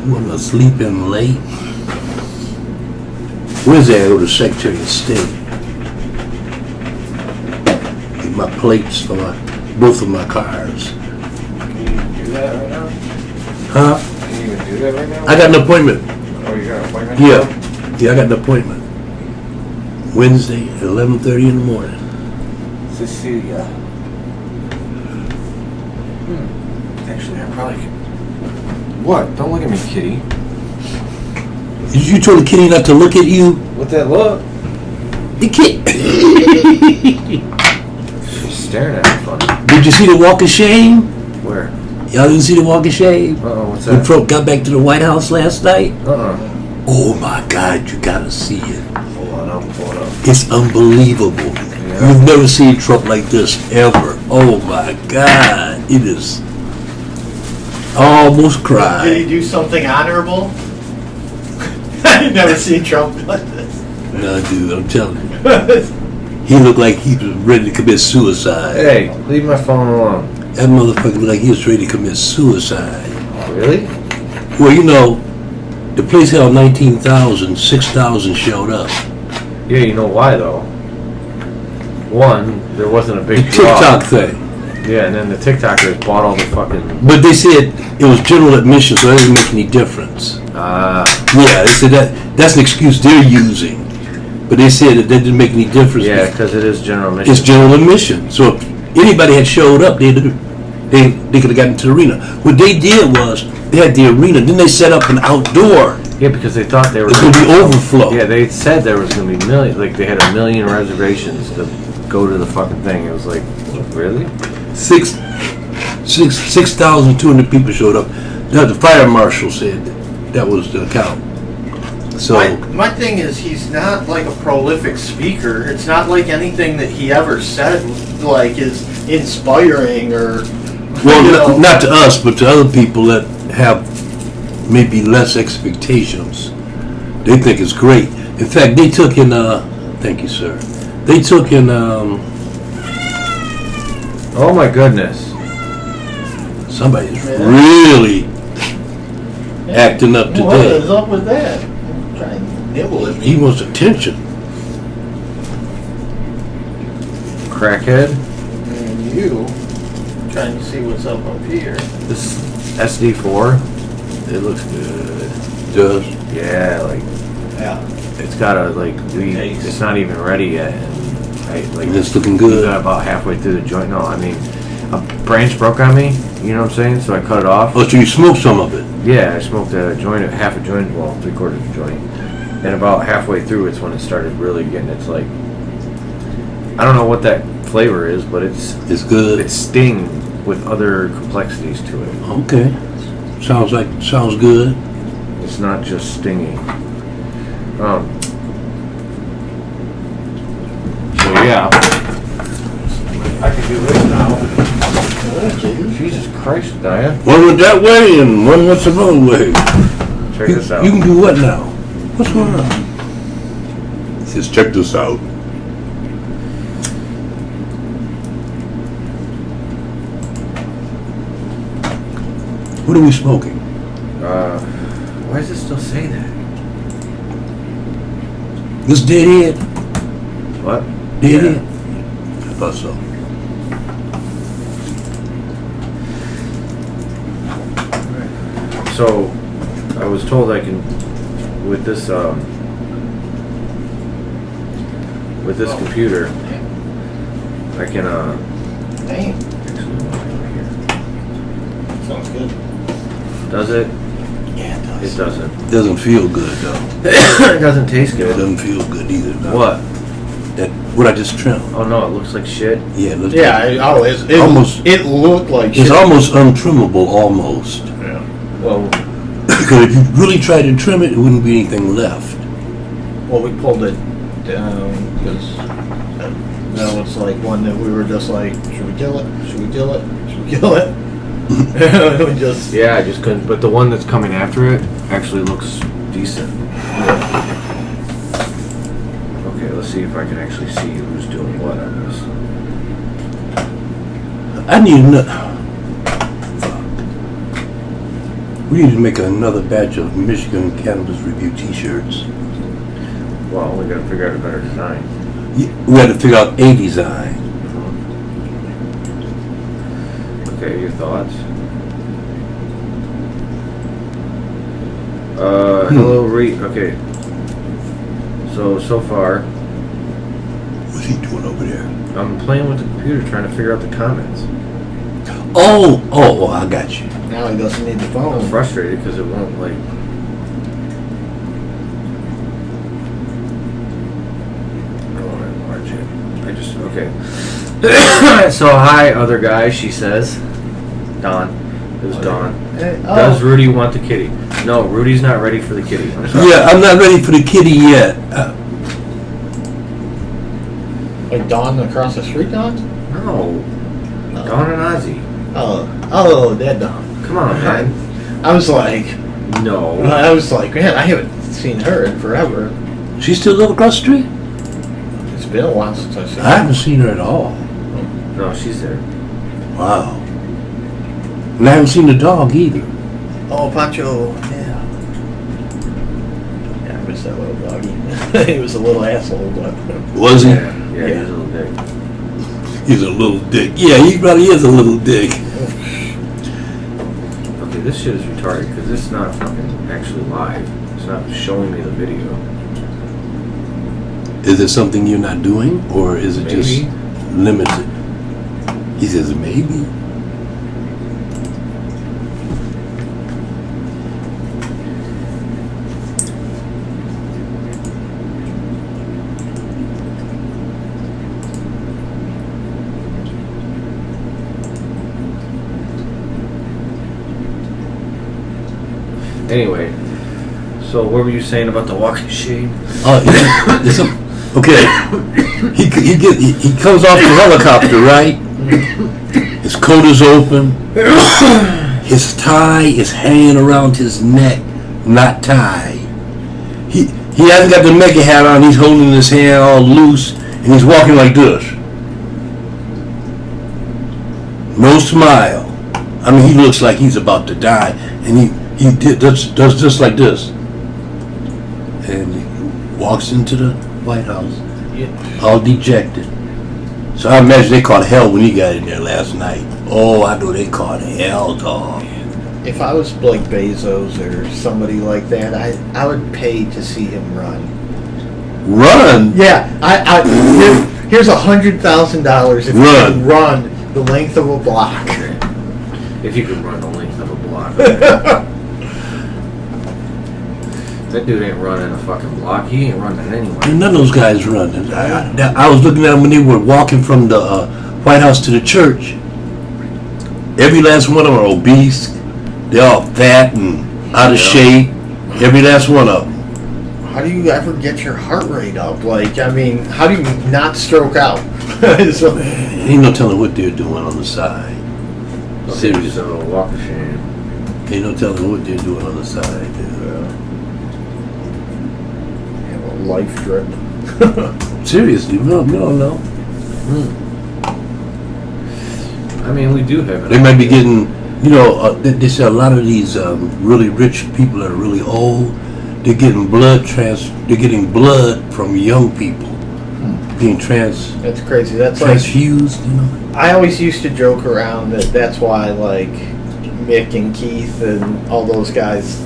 wasn't sleeping late. Wednesday I go to Secretary of State. Get my plates for both of my cars. Can you do that right now? Huh? Can you even do that right now? I got an appointment. Oh, you got an appointment? Yeah, I got an appointment. Wednesday at 11:30 in the morning. Cecilia. Actually, I probably could. What? Don't look at me, kitty. You told the kitty not to look at you? What that look? The kid. She's staring at me funny. Did you see the walk of shame? Where? Y'all didn't see the walk of shame? Uh-oh, what's When that? Trump got back to the White House last night? Uh-uh. Oh my God, you gotta see it. Hold on, I'm pulling up. It's unbelievable. Yeah. You've never seen Trump like this ever. Oh my God, it is. I almost Did cried. he do something honorable? I've never seen Trump like this. No, dude, I'm telling you. He looked like he was ready to commit suicide. Hey, leave my phone alone. That motherfucker looked like he was ready to commit suicide. Really? Well, you know, the place held 19,000, 6,000 showed up. Yeah, you know why, though? One, there wasn't a The big draw. TikTok thing. Yeah, and then the TikTokers bought all the fucking... But they said it was general admission, so it didn't make any difference. Yeah, they said that's an excuse they're using. But they said that didn't make any difference. Yeah, because it is general admission. It's general admission. So if anybody had showed up, they could have gotten to the arena. What they did was, they had the arena, then they set up an outdoor. Yeah, because they thought they were... It's going to be overflow. Yeah, they said there was going to be million... Like, they had 1 million reservations to go to the fucking thing. It was like, really? 6,200 people showed up. Now, the fire marshal said that was the count. So My thing is, he's not like a prolific speaker. It's not like anything that he ever said like is inspiring or. well, not to us, but to other people that have maybe less expectations. They think it's great. In fact, they took in. Thank you, sir. They took in. Oh, my goodness. Somebody's really acting up What is today. up with that? Trying to nibble at He me. wants attention. Crackhead. And you trying to see what's up here. This SD4. It looks good. Does. Yeah, like, Yeah. it's got a, like, Taste. it's not even ready yet. And It's looking we good. got about halfway through the joint. No, I mean, a branch broke on me, you know what I'm saying? So I cut it off. Oh, so you smoked some of it? Yeah, I smoked a joint, half a joint, well, 3/4 of a joint. And about halfway through, it's when it started really getting, it's like, I don't know what that flavor is, but it's Good. sting with other complexities to it. Okay. Sounds good. It's not just stingy. So yeah, I can do this now. Jesus Christ, Diane. One went that way and one went some other way. Check this out. You can do what now? What's going on? He says, check this out. What are we smoking? Why does it still say that? This Deadhead? What? Deadhead? I thought so. So, I was told I can, with this computer, I can, Dang. actually, over here. Sounds good. Does it? Yeah, it It doesn't. Doesn't feel good though. It doesn't taste It good. doesn't feel good either. No. What? What I just trimmed. Oh no, it looks like shit. Yeah, it looks Yeah, like, it looked like it's shit. almost untrimmable almost. Yeah. Well, Because if you really tried to trim it, it wouldn't be anything left. Well, we pulled it down because that was like one that we were just like, should we kill it? Should we kill it? Should we kill it? We just yeah, I just couldn't. But the one that's coming after it actually looks decent. Okay, let's see if I can actually see who's doing what on this. I need to know. We need to make another batch of Michigan Cannabis Review T-shirts. Well, we gotta figure out a better design. We had to figure out a design. Okay, your thoughts? Hello, Reed. Okay. So far, What's he doing over there? I'm playing with the computer trying to figure out the comments. Oh, I got you. Now he doesn't need the I'm phone. frustrated because it won't like. I don't want to enlarge it. I just okay. So hi, other guy. She says, Dawn. It was Dawn. Does Rudy want the kitty? No, Rudy's not ready for the kitty. I'm sorry. Yeah, I'm not ready for the kitty yet. Like Dawn across the street, Dawn? No. Dawn and Ozzy. Oh, that Dawn. Come on, man. I was like, man, I haven't seen her in forever. She still live across the street? It's been a while since I've seen I haven't seen her at all. No, she's there. Wow. And I haven't seen the dog either. Oh, Pancho, yeah. Yeah, I miss that little doggy. He was a little asshole, but Was he? Yeah, he was a little dick. He's a little dick. Yeah, he probably is a little dick. Okay, this shit is retarded because it's not fucking actually live. It's not showing me the video. Is it something you're not doing, or is it just Maybe. limited? He says maybe. Anyway, so what were you saying about the walk of shame? Okay. He comes off the helicopter, right? His coat is open. His tie is hanging around his neck, not tied. He hasn't got the mega hat on. He's holding his hand all loose, and he's walking like this. No smile. I mean, he looks like he's about to die, and he does just like this, and he walks into the White House, all dejected. So I imagine they caught hell when he got in there last night. Oh, I know they caught hell, dog. if I was like Bezos or somebody like that, I would pay to see him run. Run? Yeah, here's $100,000 if you can run the length of a block. If you could run the length of a block. That dude ain't running a fucking block. He ain't running anywhere. None of those guys run. I was looking at them when they were walking from the White House to the church. Every last one of them are obese. They're all fat and out of shape. Every last one of them. How do you ever get your heart rate up? Like, I mean, how do you not stroke out? So, Ain't no telling what they're doing on the side. Seriously, so walk of shame. Ain't no telling what they're doing on the side. have a life drip. Seriously, we don't know. I mean, we do have it. They might be getting, they say a lot of these really rich people that are really old, they're getting blood from young people, being That's crazy. That's transfused, I always used to joke around that's why, like, Mick and Keith and all those guys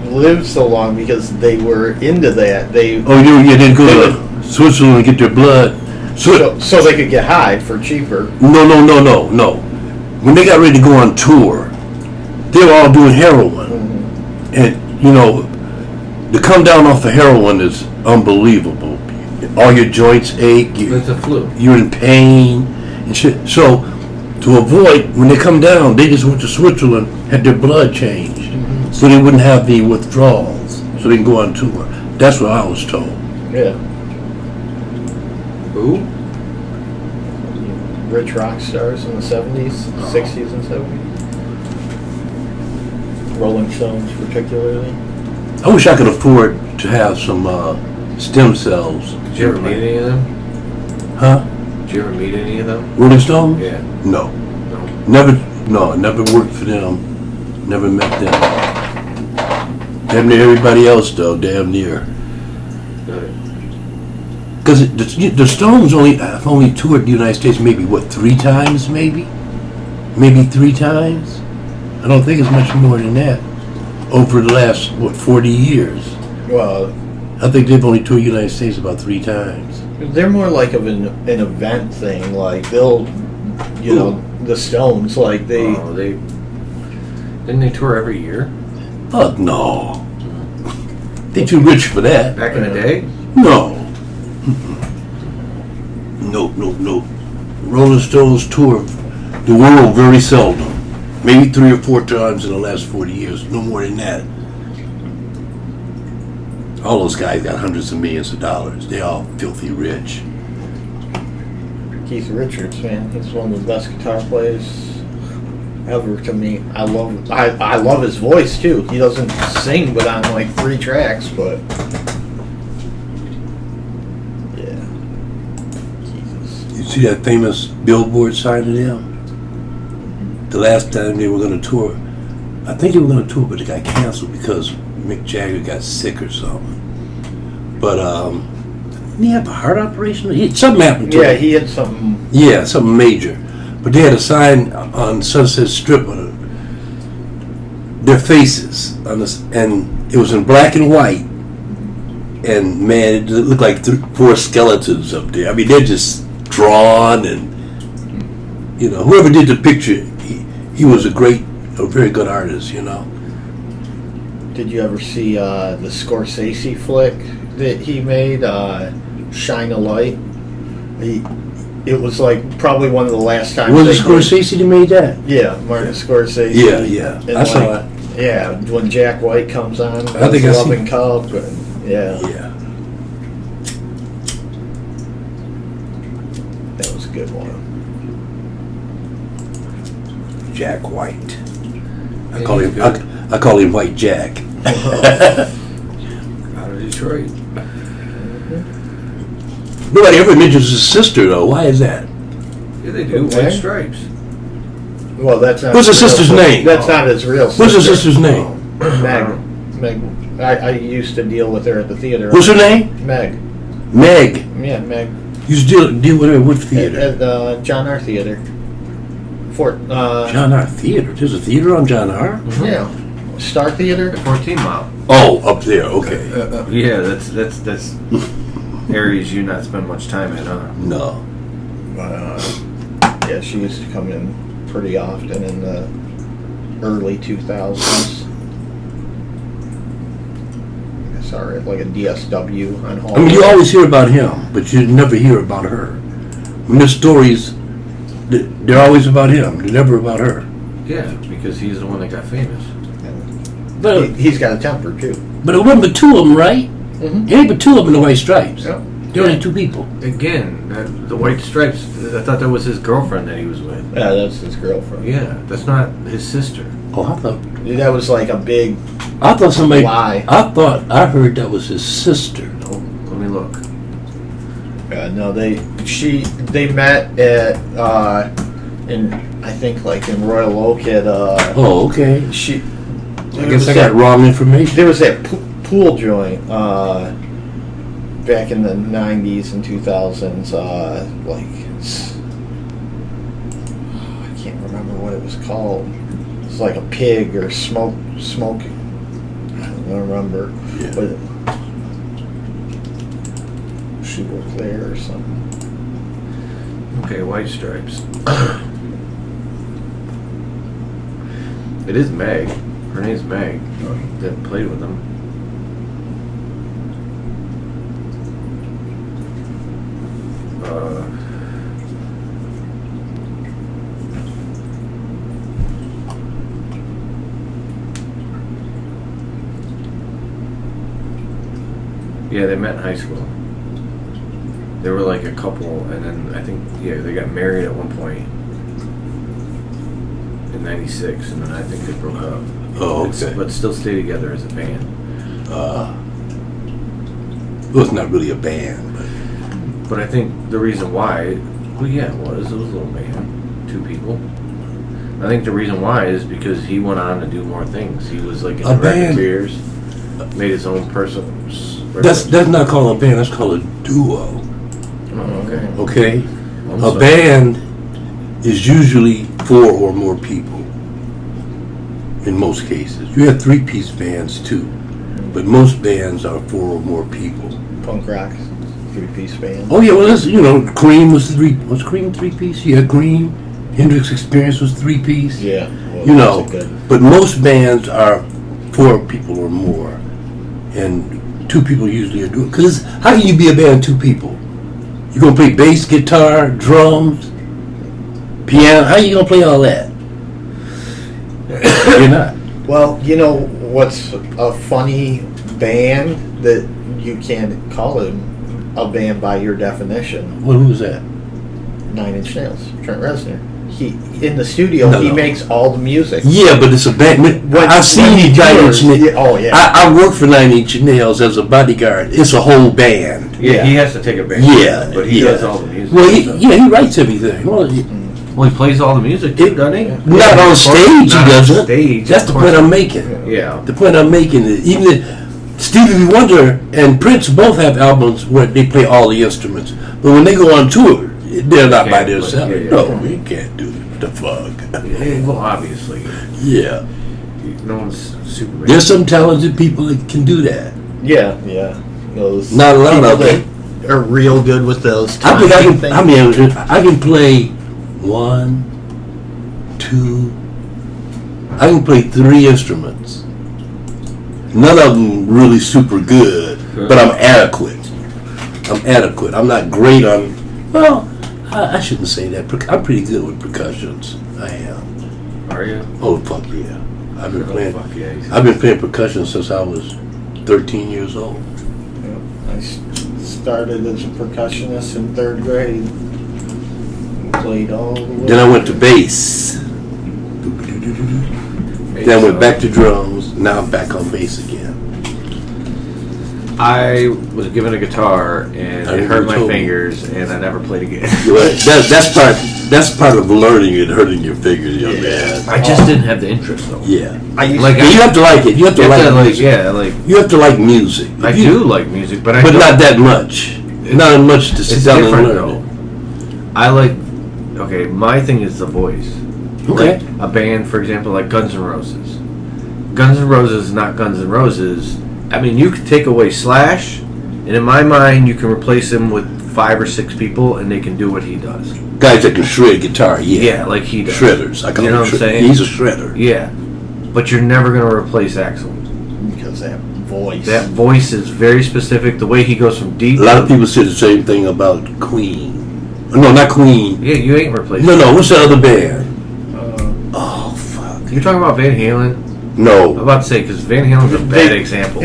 lived so long, because they were into that. They'd go to Switzerland and get their blood. So they could get high for cheaper. No. When they got ready to go on tour, they were all doing heroin. And, to come down off of heroin is unbelievable. All your joints ache. It's a flu. You're in pain and shit. So, to avoid, when they come down, they just went to Switzerland, had their blood changed. So they wouldn't have the withdrawals. So they can go on tour. That's what I was told. Yeah. Who? Rich rock stars in the 70s, 60s, and 70s. Rolling Stones, particularly. I wish I could afford to have some stem cells. Did you ever meet any of them? Huh? Did you ever meet any of them? Rolling Stones? Yeah. No. No. Never worked for them. Never met them. Damn near everybody else, though. Damn near. Because the Stones have only toured the United States maybe, 3 times, maybe? Maybe 3 times? I don't think it's much more than that. Over the last, 40 years. Well, I think they've only toured the United States about 3 times. they're more like of an event thing. Like, they'll, the Stones, like, didn't they tour every year? Oh, no. They're too rich for that. Back in the day? No. No. Rolling Stones tour the world very seldom. Maybe 3 or 4 times in the last 40 years. No more than that. All those guys got hundreds of millions of dollars. They all filthy rich. Keith Richards, man, he's one of the best guitar players ever to me. I love his voice too. He doesn't sing but on like 3 tracks, but yeah. Jesus. You see that famous billboard sign of them? The last time they were going to tour, I think they were going to tour, but it got canceled because Mick Jagger got sick or something. But didn't he have a heart operation? Something happened to him. Yeah, he had something. Yeah, something major. But they had a sign on Sunset Strip on their faces on this, and it was in black and white. And man, it looked like 4 skeletons up there. I mean, they're just drawn, and whoever did the picture, he was a very good artist. Did you ever see the Scorsese flick that he made, Shine a Light? It was like probably one of the last times. Was it Scorsese that made that? Yeah, Martin Scorsese. Yeah. And I saw it. Yeah, when Jack White comes on, I think I Loving Cup, and yeah, that was a good one. Jack White. I call him White Jack. Out of Detroit. Nobody ever mentions his sister, though. Why is that? Yeah, they do. Okay. White Stripes. Well, that's not. What's his real sister's sister. name? That's not his real sister. What's his sister's name? Meg. I used to deal with her at the theater. What's her name? Meg. Meg. Yeah, Meg. You used to deal with her at what theater? At John R. Theater. John R. Theater. There's a theater on John R. Yeah. Star Theater. The 14 Mile. Oh, up there. Okay. Yeah, that's areas you not spend much time in, huh? No. Yeah, she used to come in pretty often in the early 2000s. I saw her at like a DSW on Hall. I mean, you always hear about him, but you never hear about her. When there's stories, they're always about him. They're never about her. Yeah, because he's the one that got famous. But He's got a temper too. but it wasn't but 2 of them, right? Mm-hmm. There ain't but 2 of them in the White Stripes. Yep. There were only 2 people. Again, the White Stripes, I thought that was his girlfriend that he was with. Yeah, that's his girlfriend. Yeah, that's not his sister. Oh, I thought That was like a big somebody. lie. I heard that was his sister. Oh, let me look. No, they met at in I think like in Royal Oak at Oh, okay. I guess I got wrong information. There was that pool joint back in the 90s and 2000s. I can't remember what it was called. It was like a pig or smoking. I don't remember. Yeah. But she worked there or something. Okay, White Stripes. It is Meg. Her name's Meg. That played with him. Yeah, they met in high school. They were like a couple, and then I think, they got married at one point in '96, and then I think they broke up. Oh, okay. But still stay together as a band. Well, it's not really a band, But I think the reason why, it was a little band, 2 people. I think the reason why is because he went on to do more things. He was like in A the record band. beers, made his own person. That's not called a band. That's called a duo. Oh, okay. Okay, I'm a sorry. band is usually 4 or more people. In most cases, you have 3-piece bands too, but most bands are 4 or more people. Punk rock, 3-piece band. Oh yeah, well, that's, Cream was 3-piece? You had Cream. Hendrix Experience was 3-piece. Yeah. Well, that's a good. But most bands are 4 people or more, and 2 people usually are doing. Because how can you be a band of 2 people? You gonna play bass, guitar, drums, piano? How you gonna play all that? You're not. Well, you know what's a funny band that you can't call it a band by your definition? Well, who's that? 9 Inch Nails, Trent Reznor. He in the studio. No, he no. makes all the music. Yeah, but it's a band. I've seen when he 9 Inch tours, Nails. yeah, oh yeah. I work for 9 Inch Nails as a bodyguard. It's a whole band. Yeah, he has to take a band. Yeah, but he yeah. does all the music. Well, and stuff. he writes everything. Well, Well, he plays all the music too, doesn't he? not on stage, he Not on doesn't. stage, That's of the course point I'm not. making. Yeah. The point I'm making is even Stevie Wonder and Prince both have albums where they play all the instruments, but when they go on tour, they're not by Can't play, themselves. yeah, yeah. No, we can't do the fuck. Yeah, well, obviously, Yeah, no one's Superman. there's some talented people that can do that. Yeah. Those Not a lot people of them. that are real good with those. I think timing things. I can play 1, 2. I can play 3 instruments. None of them really super good, but I'm adequate. I'm not great on. Well, I shouldn't say that. I'm pretty good with percussions. I am. Are you? Oh fuck yeah! I've been playing. Fuck yeah. I've been playing percussion since I was 13 years old. I started as a percussionist in 3rd grade. Played all the way. Then I went to bass. Then I went back to drums. Now I'm back on bass again. I was given a guitar and I it think hurt you my told me. fingers, and I never played again. That's part of learning and hurting your fingers, young man. I just didn't have the interest though. Yeah. I used Like, Yeah, you have to like it. You have to like music. yeah, like You have to like music. I If you- do like music, but but don't- not that much. Not as much to sit It's down and different learn. though. I like. Okay, my thing is the voice. Okay. Like a band, for example, like Guns N' Roses. Guns N' Roses is not Guns N' Roses. I mean, you could take away Slash, and in my mind, you can replace him with 5 or 6 people, and they can do what he does. Guys that can shred guitar, yeah. Yeah, like he does. Shredders. I call You know them what I'm saying? He's a shredder. Yeah, but you're never gonna replace Axl. because that voice. That voice is very specific. The way he goes from deep. A lot of people say the same thing about Queen. No, not Queen. Yeah, you ain't replacing. No, what's the other band? Uh, Oh, fuck. You're talking about Van Halen. I'm No. about to say because Van Halen's a bad example.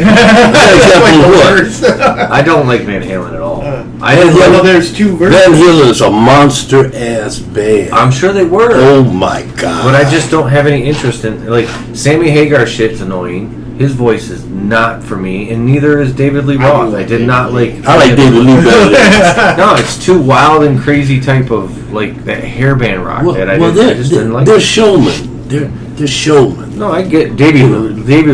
I don't like Van Halen at all. I didn't well, like. there's 2 versions. Van Halen is a monster-ass band. I'm sure they were. Oh, my God. But I just don't have any interest in like Sammy Hagar shit's annoying. His voice is not for me, and neither is David Lee I do Roth. like I did David not Lee. like. I like David Lee better than No, it's too wild and crazy type of like that hairband rock that I just didn't like. They're showmen. They're showmen. No, I get David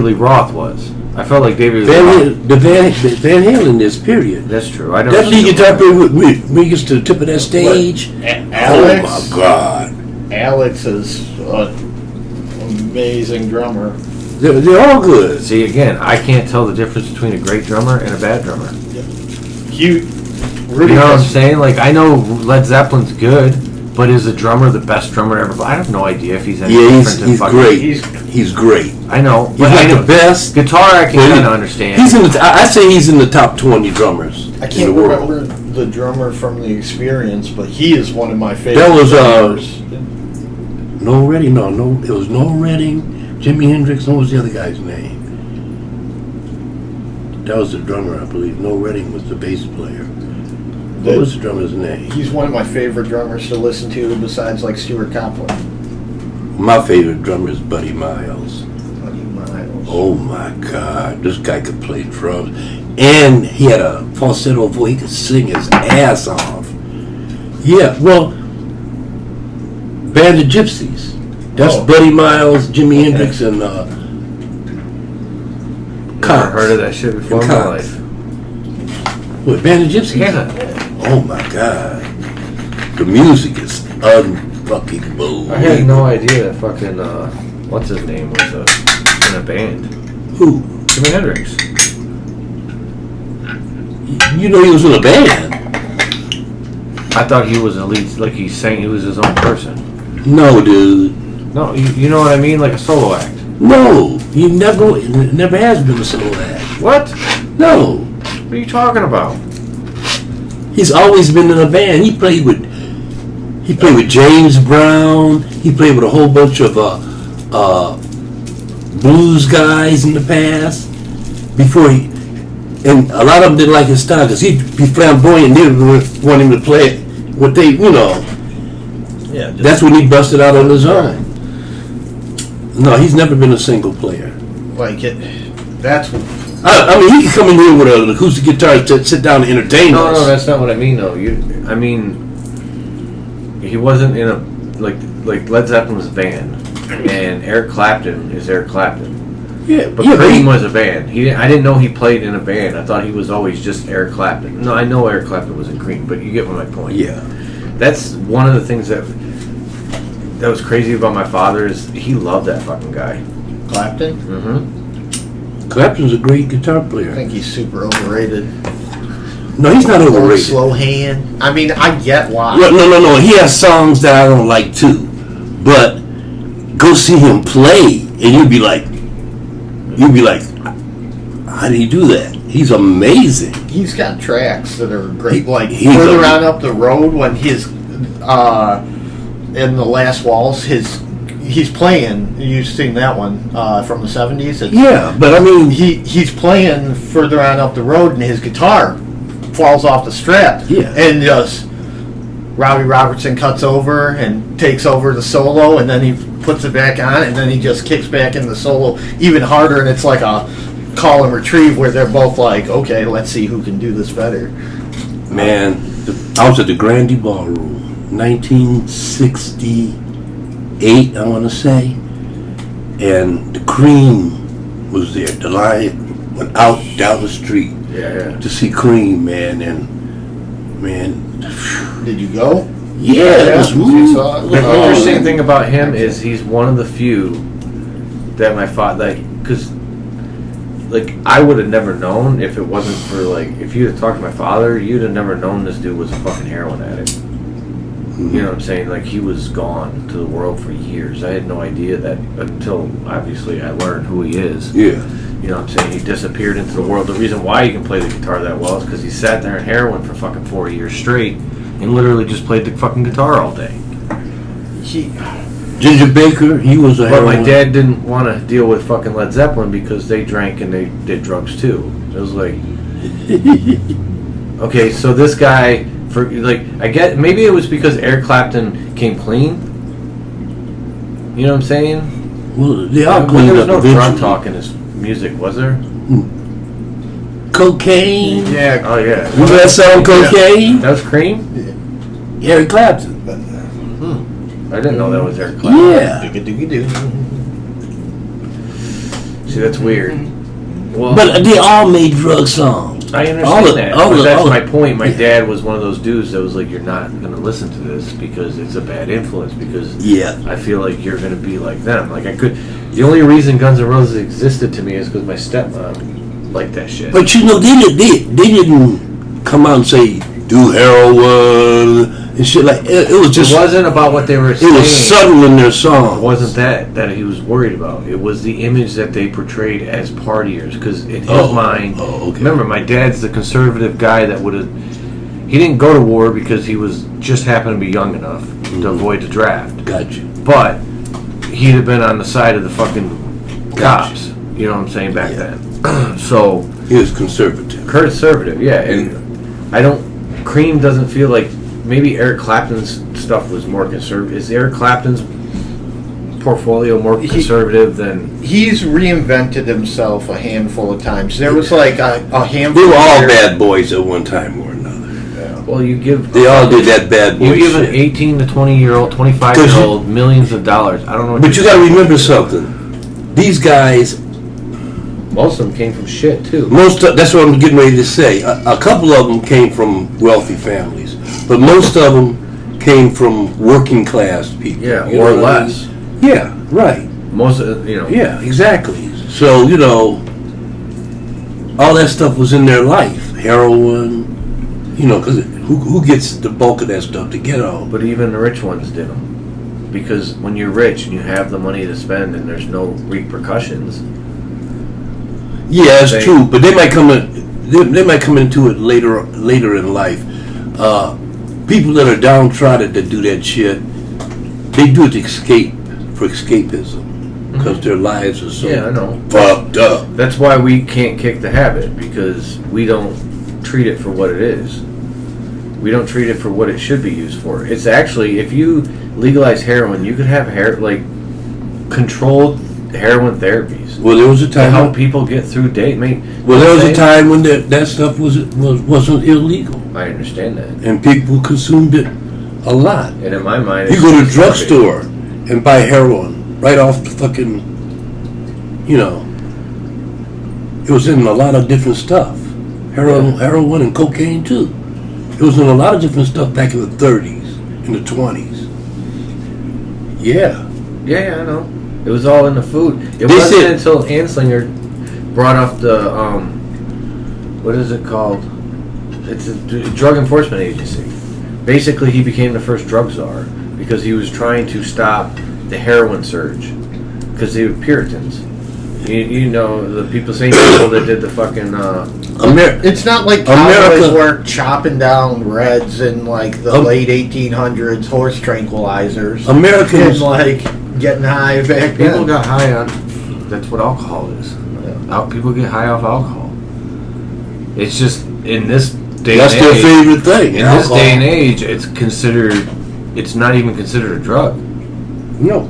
Lee Roth was. I felt like David Lee Van Roth. Van Halen is, period. That's true. I don't. That lead guitar player when he gets to the tip of that stage. Alex. Oh, my God. Alex is an amazing drummer. They're all good. See, again, I can't tell the difference between a great drummer and a bad drummer. You, You know what I'm saying? Like, I know Led Zeppelin's good, but is the drummer the best drummer ever? I have no idea if he's any Yeah, different than he's fucking. great. He's great. I know, He's but I like know the best. guitar. I can Well, kind of understand. He's in the. I say he's in the top 20 drummers I in can't the world. remember the drummer from The Experience, but he is one of my favorite That was, drummers. No Redding. No. It was No Redding. Jimi Hendrix. What was the other guy's name? That was the drummer, I believe. No Redding was the bass player. What was the drummer's name? He's one of my favorite drummers to listen to, besides like Stuart Copeland. My favorite drummer is Buddy Miles. Buddy Miles. Oh my God, this guy could play drums, and he had a falsetto voice. He could sing his ass off. Yeah, well, Band of Gypsies. That's Buddy Miles, Jimi Hendrix, and Never heard of that shit before in my life. What, Band of Gypsies? Yeah. Oh my God. The music is unfucking I had no idea that fucking, what's his name was in a band. Who? Jimi Hendrix. You know he was in a band. I thought he was a lead, like he sang, he was his own person. No, dude. No, you know what I mean? Like a solo act. No. He never has been a solo act. What? No. What are you talking about? He's always been in a band. He played with James Brown. He played with a whole bunch of blues guys in the past. And a lot of them didn't like his style because he'd be flamboyant. They didn't want him to play what they, Yeah. That's when he busted out on his own. No, he's never been a single player. Like it. That's. I mean, he can come in here with an acoustic guitar to sit down and entertain us. No, that's not what I mean, though. I mean, he wasn't in a like Led Zeppelin was a band, and Eric Clapton is Eric Clapton. Yeah, But Cream was a band. I didn't know he played in a band. I thought he was always just Eric Clapton. No, I know Eric Clapton was in Cream, but you get my point. Yeah. That's one of the things that was crazy about my father is he loved that fucking guy. Clapton? Mm-hmm. Clapton's a great guitar player. I think he's super overrated. No, he's not overrated. Slow hand. I mean, I get why. No. He has songs that I don't like too, but go see him play, and you'd be like, how did he do that? He's amazing. He's got tracks that are great. Like He's further a- on up the road when his in the last waltz, he's playing. You've seen that one from the 70s. Yeah, but I mean, He's playing further on up the road, and his guitar falls off the strap. Yeah. And just Robbie Robertson cuts over and takes over the solo, and then he puts it back on, and then he just kicks back in the solo even harder, and it's like a call and retrieve where they're both like, okay, let's see who can do this better. man, I was at the Grandie Ballroom, 1968, I want to say, and the Cream was there. The line went out down the street Yeah. to see Cream, man, and man, Did you go? yeah, it was you saw it? The Oh, interesting thing about him is he's one of the few that my father, because I would have never known if it wasn't for if you'd have talked to my father, you'd have never known this dude was a fucking heroin addict. You know what I'm saying? He was gone to the world for years. I had no idea that until obviously I learned who he is. Yeah. You know what I'm saying? He disappeared into the world. The reason why he can play the guitar that well is because he sat there in heroin for fucking 4 years straight and literally just played the fucking guitar all day. Ginger Baker, he was a But my heroin- dad didn't want to deal with fucking Led Zeppelin because they drank and they did drugs too. It was like, okay, so this guy, I get, maybe it was because Eric Clapton came clean. You know what I'm saying? Well, they all There cleaned was up no drug eventually. talk in his music, was there? Cocaine. Yeah. Oh yeah. Remember that song, Cocaine? That was Cream? Eric Clapton. I didn't know that was Eric Clapton. Yeah. Dooga-dooga-doo. See, that's weird. Well, But they all made drug songs. I understand all the- that. all But the- that's all the- my point. My dad was one of those dudes that was like, "You're not going to listen to this because it's a bad influence." Because Yeah. I feel like you're going to be like them. The only reason Guns N' Roses existed to me is because my stepmom liked that shit. But they didn't come out and say do heroin and shit like it was just it wasn't about what they were it saying. was subtle in their It song. wasn't that he was worried about. It was the image that they portrayed as partiers. Because in his Oh. mind, Oh, okay. remember, my dad's the conservative guy that would have. He didn't go to war because he was just happened to be young enough to avoid the draft. Got you. But he'd have been on the side of the fucking cops. You know what I'm saying back then. So He was conservative. conservative, yeah. And I don't. Cream doesn't feel like. Maybe Eric Clapton's stuff was more conservative. Is Eric Clapton's portfolio more conservative than? He's reinvented himself a handful of times. There was like a handful. They were all of bad boys at one time or another. Well, you give. They all did that bad boy You give an shit. 18 to 20-year-old, 25-year-old millions of dollars. I don't know. What But you got to remember something. These guys, most of them came from shit too. that's what I'm getting ready to say. A couple of them came from wealthy families, but most of them came from working class people. Yeah, you or know what I mean? less. Yeah, right. Most of Yeah, exactly. So, all that stuff was in their life. Heroin, because who gets the bulk of that stuff to get on? But even the rich ones did them. Because when you're rich and you have the money to spend and there's no repercussions. Yeah, that's true. But they might come into it later in life. People that are downtrodden that do that shit, they do it for escapism. Because their lives are so Yeah, I know. fucked up. That's why we can't kick the habit, because we don't treat it for what it is. We don't treat it for what it should be used for. It's actually, if you legalize heroin, you could have controlled heroin therapies. Well, there was a To time. help people get through date. Well, there was a time when that stuff wasn't illegal, I understand that. and people consumed it a lot. And in my mind, You it's go to a just drugstore and buy heroin right off the fucking, it was in a lot of different stuff. Heroin and cocaine too. It was in a lot of different stuff back in the 30s, in the 20s. Yeah. Yeah, I know. It was all in the food. It They wasn't said- until Anslinger brought up the what is it called? It's a drug enforcement agency. Basically, he became the first drug czar because he was trying to stop the heroin surge because they were Puritans. The same people that did the fucking. It's not like cowboys weren't chopping down reds in like the late 1800s, horse tranquilizers. Americans, and getting high back People then. got high on. That's what alcohol is. People get high off alcohol. It's just in this day that's and their age. favorite thing. In this day and age, it's not even considered a drug. No.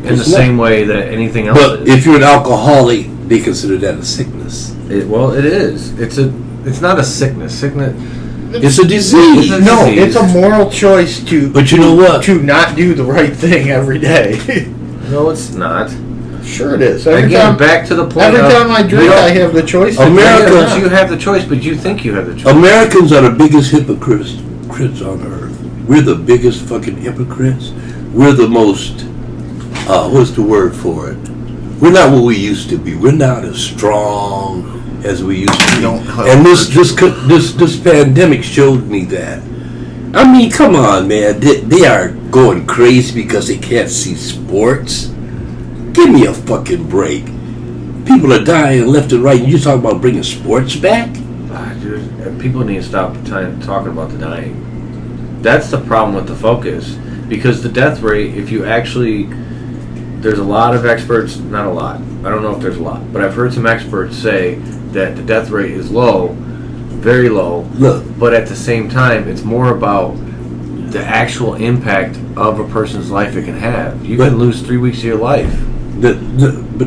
In the same way that anything else But is. if you're an alcoholic, they consider that a sickness. It is. It's not a sickness. It's a disease. No, it's a moral choice to. But you know what? To not do the right thing every day. No, it's not. Sure, it is. Back to the point. Every time I drink, I have the choice. America, you have the choice, but you think you have the choice. Americans are the biggest hypocrites on earth. We're the biggest fucking hypocrites. We're the most. What's the word for it? We're not what we used to be. We're not as strong as we used to be. And this pandemic showed me that. I mean, come on, man. They are going crazy because they can't see sports. Give me a fucking break. People are dying left and right. You talk about bringing sports back? Dude, people need to stop talking about the dying. That's the problem with the focus. Because the death rate, if you actually... There's a lot of experts, not a lot. I don't know if there's a lot. But I've heard some experts say that the death rate is low, very low. Look. But at the same time, it's more about the actual impact of a person's life it can have. You can lose 3 weeks of your life. But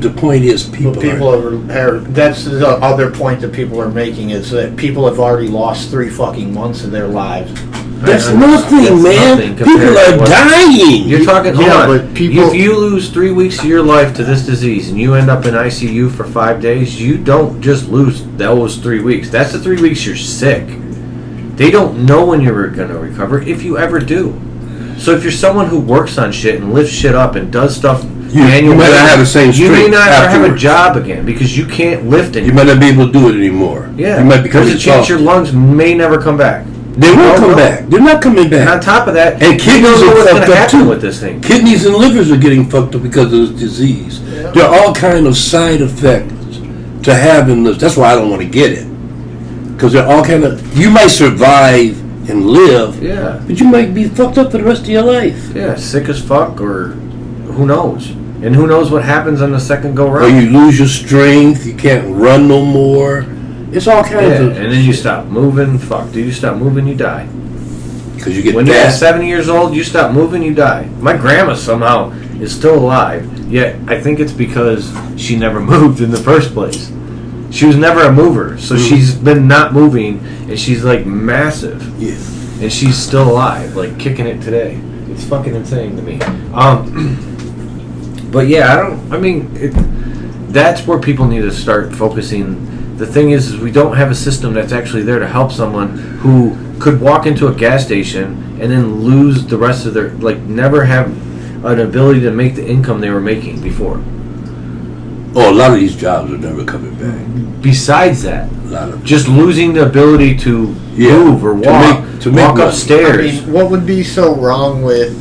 the point is, that's the other point that people are making is that people have already lost 3 fucking months of their lives. That's nothing, man. People are dying. You're talking. Hold on. But people. If you lose 3 weeks of your life to this disease and you end up in ICU for 5 days, you don't just lose those 3 weeks. That's the 3 weeks you're sick. They don't know when you're going to recover, if you ever do. So if you're someone who works on shit and lifts shit up and does stuff, you might not have the same strength. You may not ever have a afterwards. job again because you can't lift anymore. You might not be able to do it anymore. Yeah. You might become There's a chance your lungs may never come back. They won't come back. They're not coming back. And on top of that, and kidneys are fucked up too. With this thing. Kidneys and livers are getting fucked up because of this disease. Yeah. There are all kind of side effects to having this. That's why I don't want to get it. Because there are all kind of. You might survive and live. Yeah. But you might be fucked up for the rest of your life. Yeah, sick as fuck, or who knows? And who knows what happens on the second go round? Or you lose your strength. You can't run no more. It's all kinds of. And then you stop moving. Fuck, dude, you stop moving, you die. Because you get when you're 70 years old, you stop moving, you die. My grandma somehow is still alive. Yet I think it's because she never moved in the first place. She was never a mover, so she's been not moving, and she's like massive. Yeah. And she's still alive, like kicking it today. It's fucking insane to me. But yeah, that's where people need to start focusing. The thing is we don't have a system that's actually there to help someone who could walk into a gas station and then lose the rest of their, like, never have an ability to make the income they were making before. Oh, a lot of these jobs are never coming back. Besides that, A lot of just losing the ability to move or walk, to make walk money. upstairs. I mean, what would be so wrong with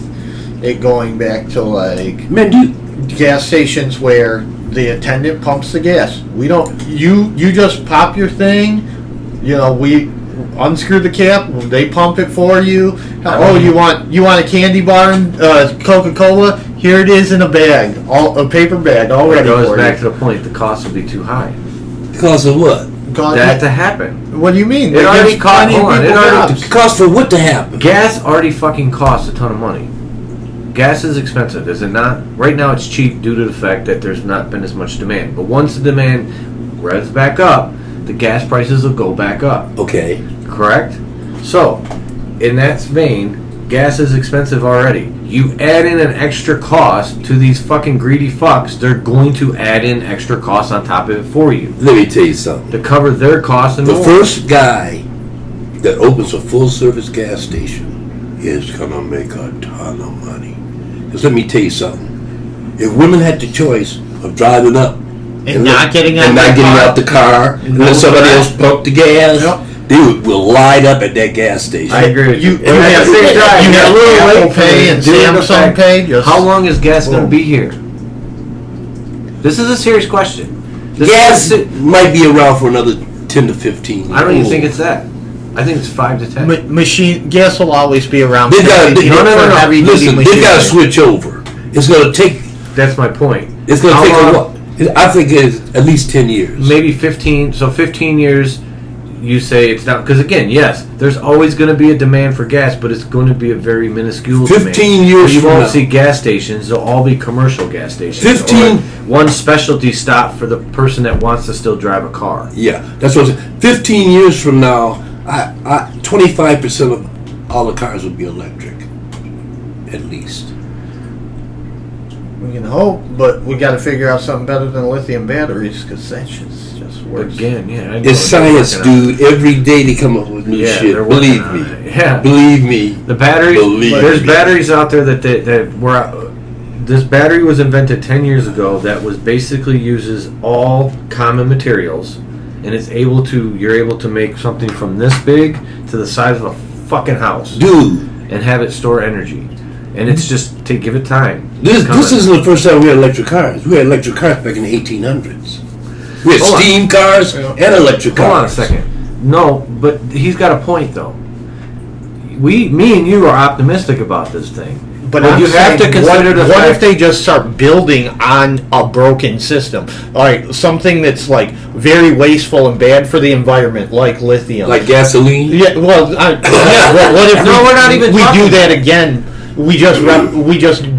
it going back to like Man, dude, gas stations where the attendant pumps the gas? We don't. You just pop your thing. You know, we unscrew the cap. They pump it for you. Oh, you want a candy bar and Coca-Cola? Here it is in a bag, a paper bag already. It goes for back you. to the point. The cost will be too high. because of what? That to happen. What do you mean? It already gives cost. plenty of Hold on. It people already. jobs. Cost for what to happen? Gas already fucking costs a ton of money. Gas is expensive, is it not? Right now it's cheap due to the fact that there's not been as much demand. But once the demand revs back up, the gas prices will go back up. Okay. Correct? So, in that vein, gas is expensive already. You add in an extra cost to these fucking greedy fucks, they're going to add in extra costs on top of it for you Let me tell you something. to cover their costs and The more. first guy that opens a full-service gas station is gonna make a ton of money. Because let me tell you something. If women had the choice of driving up And not getting out and the not getting car. out the car and let somebody else pump the gas, Yep. they will light up at that gas station. I agree with you. You have Same drive. you You're have a little Apple late for Pay it. and Due to the Samsung fact- Pay. Just How long is gas going to Boom. be here? This is a serious question. This Gas is a- might be around for another 10 to 15 years. I don't even think it's that. I think it's 5 to 10. machine gas will always be around. They got for no. heavy duty Listen, they got to machinery. switch over. It's going to take. That's my point. It's going to How take long- a what? I think it's at least 10 years. Maybe 15. So 15 years, you say it's not. Because again, yes, there's always going to be a demand for gas, but it's going to be a very minuscule 15 demand. years You from won't now. see gas stations. They'll all be commercial gas stations. 15 Or one specialty stop for the person that wants to still drive a car. Yeah, that's what I'm saying. 15 years from now, 25% of all the cars will be electric. At least. We can hope, but we got to figure out something better than lithium batteries because that shit's just worse. Again, yeah. I know It's they're science, working on it. dude. Every day they come up with new Yeah, shit. they're working Believe on me. it. Yeah. Believe me. The batteries. Believe There's me. batteries out there that were. This battery was invented 10 years ago. That was basically uses all common materials, and it's able to. You're able to make something from this big to the size of a fucking house, Dude, and have it store energy. And it's just to give it time. this It's coming. isn't the first time we had electric cars. We had electric cars back in the 1800s. We had Hold on. steam cars and electric cars. Hold on a second. No, but he's got a point though. Me and you are optimistic about this thing. But Well, I'm you have to saying, consider the what fact- if they just start building on a broken system? Like something that's like very wasteful and bad for the environment, like lithium. Like gasoline. yeah, well, yeah. What if No, we're not even we talking- do that again? We just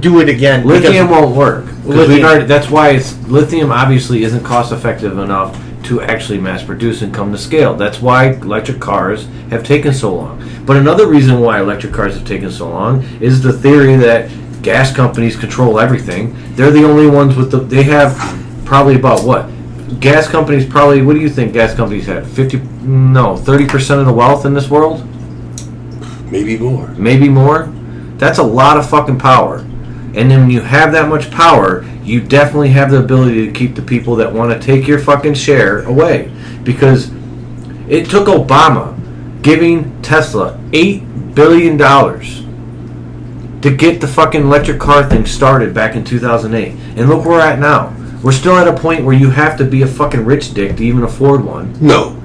do it again. Lithium because- won't work. 'Cause Lithium- we've already, that's why it's lithium. Obviously, isn't cost effective enough to actually mass produce and come to scale. That's why electric cars have taken so long. But another reason why electric cars have taken so long is the theory that gas companies control everything. They're the only ones with the. They have probably about what? Gas companies probably. What do you think? Gas companies have 30% of the wealth in this world. Maybe more. Maybe more. That's a lot of fucking power. And then when you have that much power, you definitely have the ability to keep the people that want to take your fucking share away. Because it took Obama giving Tesla $8 billion to get the fucking electric car thing started back in 2008. And look where we're at now. We're still at a point where you have to be a fucking rich dick to even afford one. No.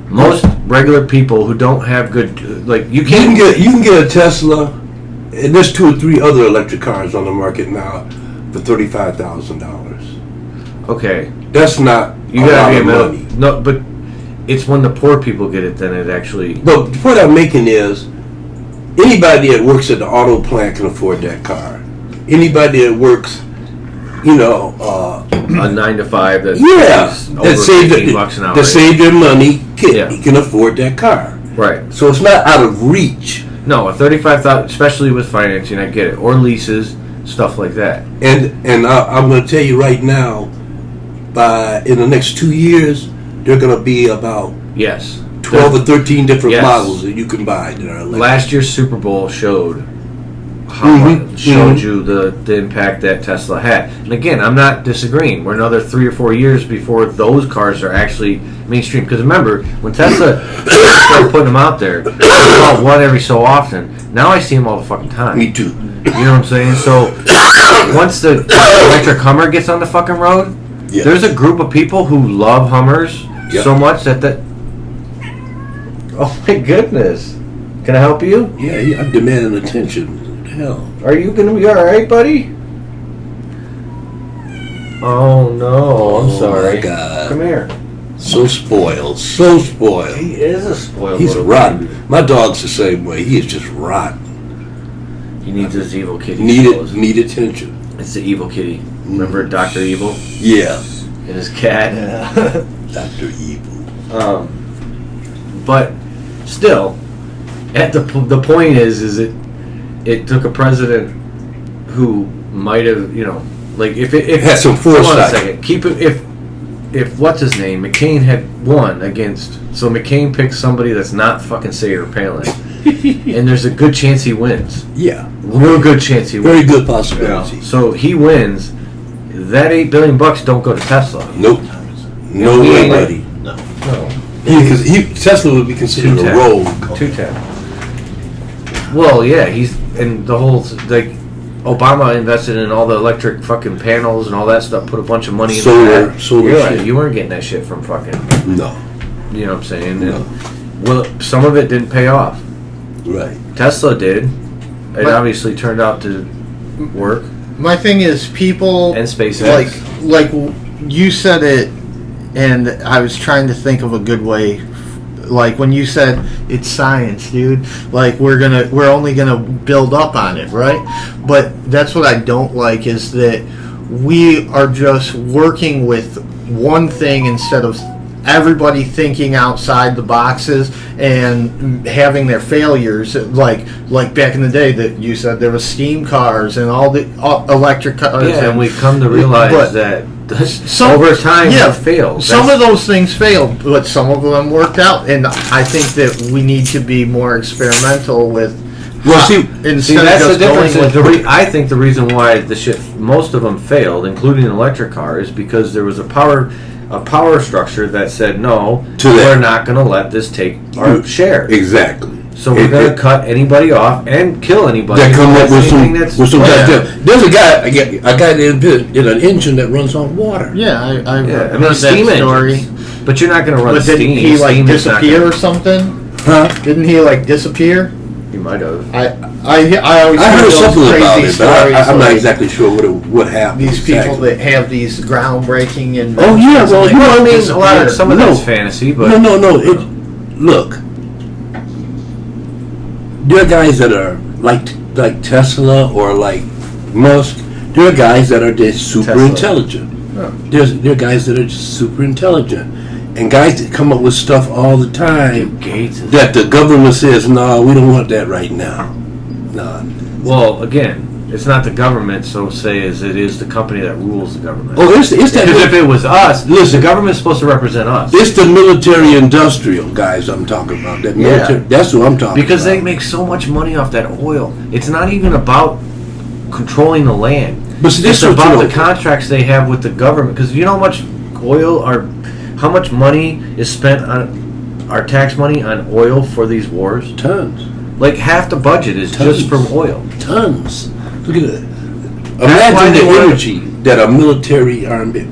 Most regular people who don't have good, like, you You can can't get a Tesla, and there's 2 or 3 other electric cars on the market now for $35,000. Okay. That's not You a gotta lot be a of middle. money. No, but it's when the poor people get it, then it actually. But the point I'm making is, anybody that works at the auto plant can afford that car. Anybody that works you know, A 9 to 5 that that saved $15 an hour. that saved their money. Yeah. He can afford that car. Right. So it's not out of reach. No, a 35,000, especially with financing, I get it, or leases, stuff like that. And I'm going to tell you right now, in the next 2 years, there are going to be about Yes. 12 or 13 different Yes. models that you can buy that are electric. Last year's Super Bowl showed you the impact that Tesla had. And again, I'm not disagreeing. We're another 3 or 4 years before those cars are actually mainstream. Because remember, when Tesla started putting them out there, I saw one every so often. Now I see them all the fucking time. Me too. You know what I'm saying? So once the electric Hummer gets on the fucking road, Yes. there's a group of people who love Hummers Yep. so much that. Oh my goodness! Can I help you? Yeah, I'm demanding attention. What the hell? Are you gonna be all right, buddy? Oh no! I'm sorry. My God. Come here. So spoiled. So spoiled. He is a spoiled. He's little rotten. baby. My dog's the same way. He is just rotten. He needs his evil kitty. Need attention. It's the evil kitty. Remember Dr. Evil Yeah. and his cat? Dr. Evil. But still, at the point is it took a president who might have, like if Had some foresight. Hold on a second. Keep it if what's his name McCain had won against, so McCain picks somebody that's not fucking Sayer Palin, and there's a good chance he wins. Yeah. Real good chance he wins. Very good possibility. So he wins. That $8 billion don't go to Tesla. Nope. No he way, ain't buddy. No. Because Tesla would be considered a 210. rogue. 210. Well, yeah, he's and the whole like Obama invested in all the electric fucking panels and all that stuff. Put a bunch of money in that. Solar You're right, shit. you weren't getting that shit from fucking. No. You know what I'm saying? No. And, well, some of it didn't pay off. Right. Tesla did. It But- obviously turned out to work. My thing is, people And SpaceX. like you said it, and I was trying to think of a good way. Like when you said it's science, dude. Like we're only gonna build up on it, right? But that's what I don't like is that we are just working with one thing instead of everybody thinking outside the boxes and having their failures. Like back in the day that you said there was steam cars and all the electric cars. Yeah, and we've come to realize But that some- over time yeah, have failed. Some That's- of those things failed, but some of them worked out. And I think that we need to be more experimental with. Well, see, instead that's of the just difference. going with I think the reason why most of them failed, including an electric car, is because there was a power structure that said no, we're not going to let this take our share. Exactly. So we're going to cut anybody off and kill anybody That come up with anything some that's- goddamn. There's a guy in an engine that runs on water. Yeah, I've Yeah, heard that steam story. engines. But you're not going to run But steam. didn't he like Steam is not disappear gonna- or something? Huh? Didn't he like disappear? You might have. I always I heard those something about crazy it, but stories, I'm not like exactly sure what happened. these people exactly. that have these groundbreaking and Oh yeah, well, they you know what I mean. A lot of some of No. that's fantasy, but No. Look, there are guys that are like Tesla or like Musk. There are guys that are just super Tesla. intelligent. There are guys that are just super intelligent, and guys that come up with stuff all the time Gates is that the government says, "No, we don't want that right now." No. well. Again, it's not the government, so say as it is the company that rules the government. Oh, it's that. Because if it was us, Listen. the government's supposed to represent us. It's the military-industrial guys I'm talking about. That military. Yeah. That's who I'm talking Because about. they make so much money off that oil. It's not even about controlling the land. But see, this It's is what about you the know. contracts they have with the government. Because you know how much oil or how much money is spent on our tax money on oil for these wars? Tons. Like half the budget is Tons. just from oil. Tons. Look at that. why Imagine they the want- energy that a military army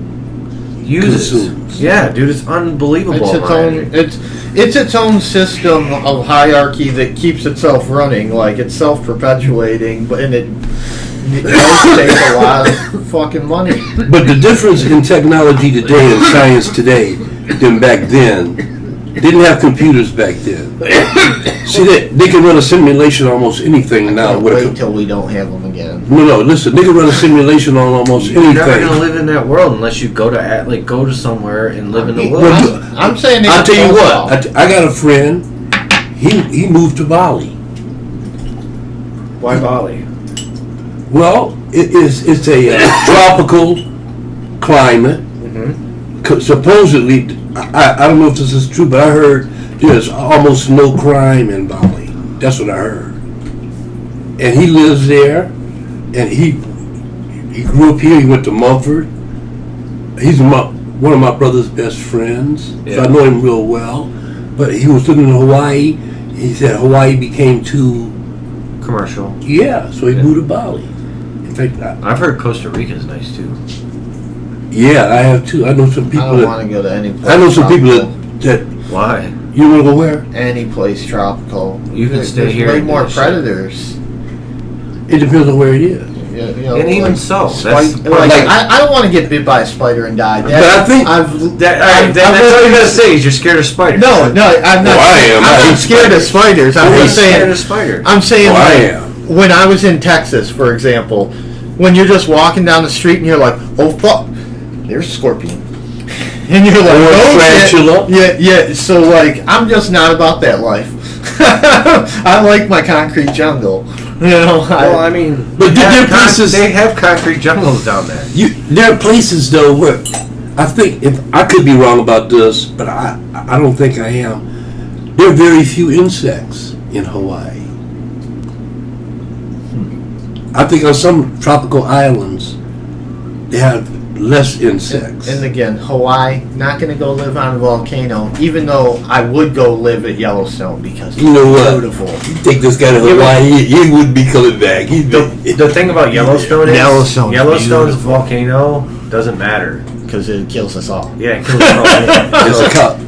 Uses. consumes. Yeah, dude, it's unbelievable. It's its amount of own. energy. It's its own system of hierarchy that keeps itself running. Like it's self-perpetuating, but and it does take a lot of fucking money. But the difference in technology today and science today than back then, They didn't have computers back then. See, they can run a simulation on almost anything now. Can't wait till we don't have them again. No, listen, they can run a simulation on almost You're anything. never gonna live in that world unless you go to somewhere and live in the world. Well, I'm saying I'll tell you what. I got a friend. He moved to Bali. Why Bali? Well, it's a tropical climate. Supposedly, I don't know if this is true, but I heard there's almost no crime in Bali. That's what I heard. And he lives there, and he grew up here. He went to Mumford. He's one of my brother's best friends, so I know him real well. But he was living in Hawaii. He said Hawaii became too commercial. Yeah, so he moved to Bali. In fact, I've heard Costa Rica is nice too. Yeah, I have too. I know some people. I don't want to go to any place. I know some people tropical. that. Why? You want to go where? Any place tropical. You can stay There's here. way and more do shit. predators. It depends on where it is. You know, And even so, that's I don't want to get bit by a spider and die. But I think that's all you gotta say is you're scared of spiders. No, I'm not. Well, I am. I'm I not hate scared of spiders. I'm I'm just scared saying. of spiders. I'm saying. Well, I like, am. when I was in Texas, for example, when you're just walking down the street and you're like, "Oh fuck, there's a scorpion," and you're like, Or a "Oh tarantula." shit." Yeah. So like, I'm just not about that life. I like my concrete jungle. You know. Well, I mean, But there are places. they have concrete jungles down there. There are places though where I think, if I could be wrong about this, but I don't think I am. There are very few insects in Hawaii. I think on some tropical islands they have less insects. And again, Hawaii, not going to go live on a volcano, even though I would go live at Yellowstone because it's You know what? beautiful. You take this guy to Hawaii, he wouldn't be coming back. The thing about Yellowstone is Yellowstone's Yellowstone's beautiful. volcano doesn't matter. Because it kills us all. Yeah, it kills all. It's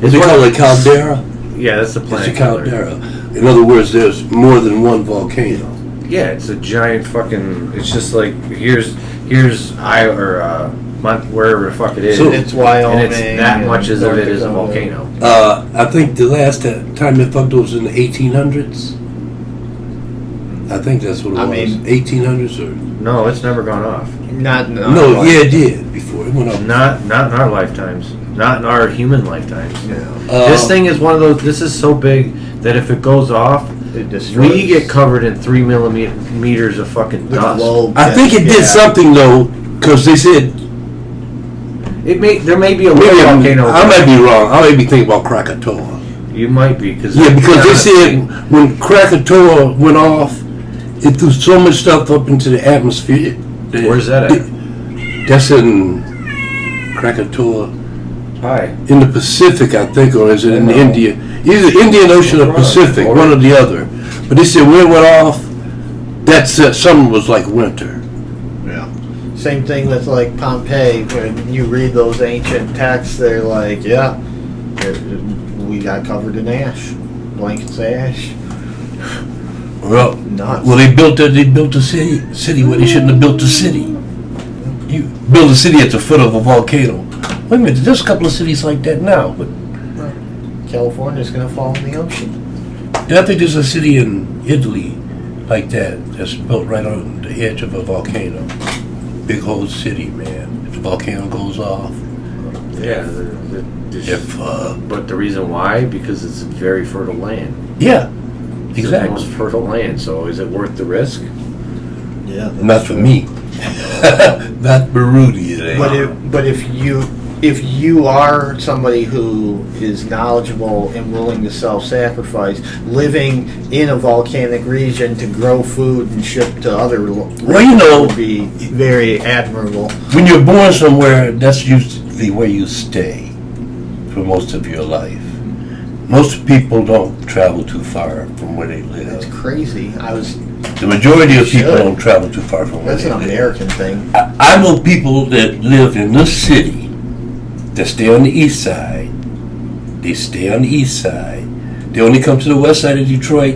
a they call it a caldera. Yeah, that's the It's planet a killer. caldera. In other words, there's more than one volcano. Yeah, it's a giant fucking. It's just like here's wherever the fuck it is, So- It's Wyoming. and it's that much as of North it is a Dakota. volcano. I think the last time they fucked was in the 1800s. I think that's what it I was. mean- 1800s or No, it's never gone off. No, no? Yeah, it did before it went up. Not in our lifetimes. Not in our human lifetimes. Yeah. This thing is one of those. This is so big that if it goes off, It destroys. we get covered in 3 millimeters of fucking the dust. globe. I think it did something though, because they said There may be a maybe little volcano. I might be wrong. I may be thinking about Krakatoa. You might be because They said when Krakatoa went off, it threw so much stuff up into the atmosphere. Where's that at? That's in Krakatoa. Hi. In the Pacific, I think, or is it in No. India? Either Indian Ocean or Pacific, one or the other. But they said when it went off, summer was like winter. Yeah. Same thing with like Pompeii. When you read those ancient texts, they're like, yeah, we got covered in ash, blankets of ash. Well, Nuts. they built a city where they shouldn't have built a city. You build a city at the foot of a volcano. Wait a minute, there's a couple of cities like that now. But California's gonna fall in the ocean. I think there's a city in Italy like that that's built right on the edge of a volcano. Big whole city, man. If the volcano goes off, Yeah. But the reason why? Because it's very fertile land. yeah, It's the exactly. most fertile land. So is it worth the risk? Yeah. Not for me. Not for Rudy, it ain't. But if you are somebody who is knowledgeable and willing to self-sacrifice, living in a volcanic region to grow food and ship to other Well, you know- would be very admirable. When you're born somewhere, that's usually where you stay for most of your life. Most people don't travel too far from where they That's live. crazy. The majority of people Should. don't travel too far from where That's they an live. American thing. I know people that live in this city that stay on the east side. They stay on the east side. They only come to the west side of Detroit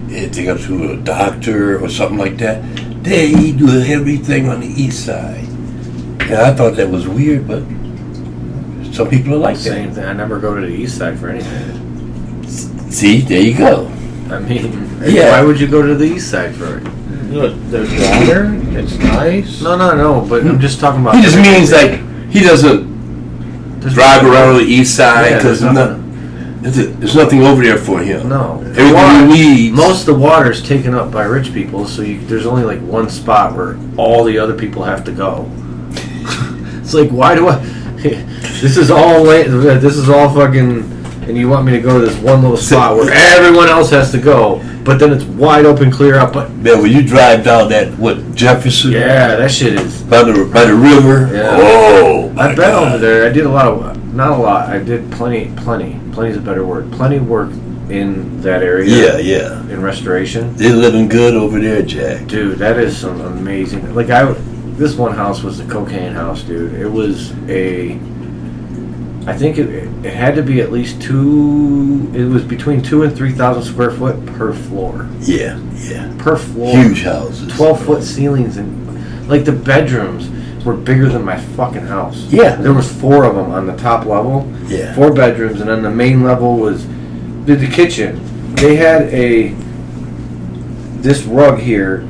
if they go to a doctor or something like that. They do everything on the east side. And I thought that was weird, but some people are like Same that. thing. I never go to the east side for anything. See, there you go. I mean, Yeah. why would you go to the east side for it? Look, there's water. It's nice. No. But I'm just talking about. He just means like he doesn't drive around the east side Yeah, because there's nothing over there for him. No. Everything he needs. Most of the water is taken up by rich people, so there's only like one spot where all the other people have to go. It's like, why do I? This is all fucking, and you want me to go to this one little spot where everyone else has to go, but then it's wide open, clear up. But Man, when you drive down that Jefferson, yeah, that shit is. by the river. Yeah. Oh, my I've been God. over there. I did not a lot. I did plenty is a better word. Plenty work in that area. Yeah. In restoration. They're living good over there, Jack. Dude, that is some amazing. Like this one house was a cocaine house, dude. It was I think it had to be at least it was between 2,000 and 3,000 square foot per floor. Yeah. Per floor. Huge houses. 12-foot ceilings, and like the bedrooms were bigger than my fucking house. Yeah. There was 4 of them on the top level. Yeah. 4 bedrooms, and then the main level was the kitchen. They had this rug here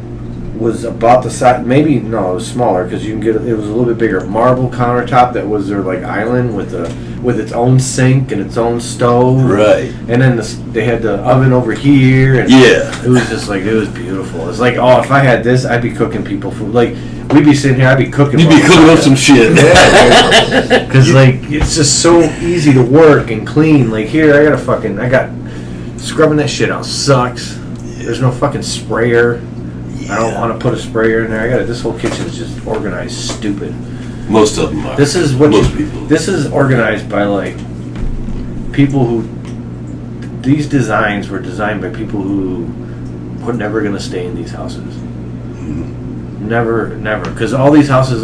was about the size, it was smaller because you can get it was a little bit bigger. Marble countertop that was their like island with its own sink and its own stove. Right. And then they had the oven over here. And Yeah. it was just like, it was beautiful. It's like, oh, if I had this, I'd be cooking people food. Like, we'd be sitting here, I'd be cooking. You'd be cooking up some shit. Because like it's just so easy to work and clean. Like here, I got scrubbing that shit out sucks. There's no fucking sprayer. I don't want to put a sprayer in there. This whole kitchen is just organized stupid. Most of them are. This is people. This is organized by like people who. These designs were designed by people who were never going to stay in these houses. Mm-hmm. Never, because all these houses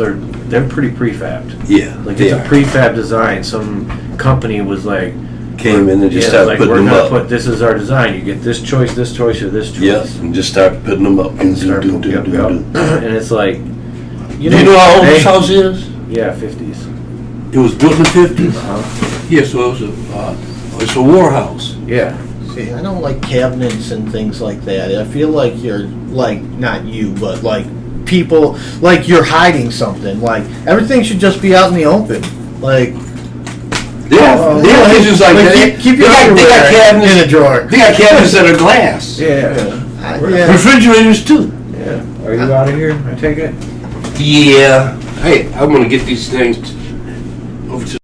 they're pretty prefabbed. Yeah. Like it's a prefab design. Some company was like. Came in and just started putting them up. This is our design. You get this choice, or this choice. Yes, and just start putting them up. And it's like, Do you know how old this house is? Yeah, 50s. It was built in the 50s. Uh-huh. Yeah, so it's a war house. Yeah. See, I don't like cabinets and things like that. I feel like you're like not you, but like people like you're hiding something. Like everything should just be out in the open. Like. It's just like keep your cabinets in a drawer. They got cabinets that are glass. Yeah. Refrigerators too. Yeah. Are you out of here? I take it. Yeah. Hey, I'm gonna get these things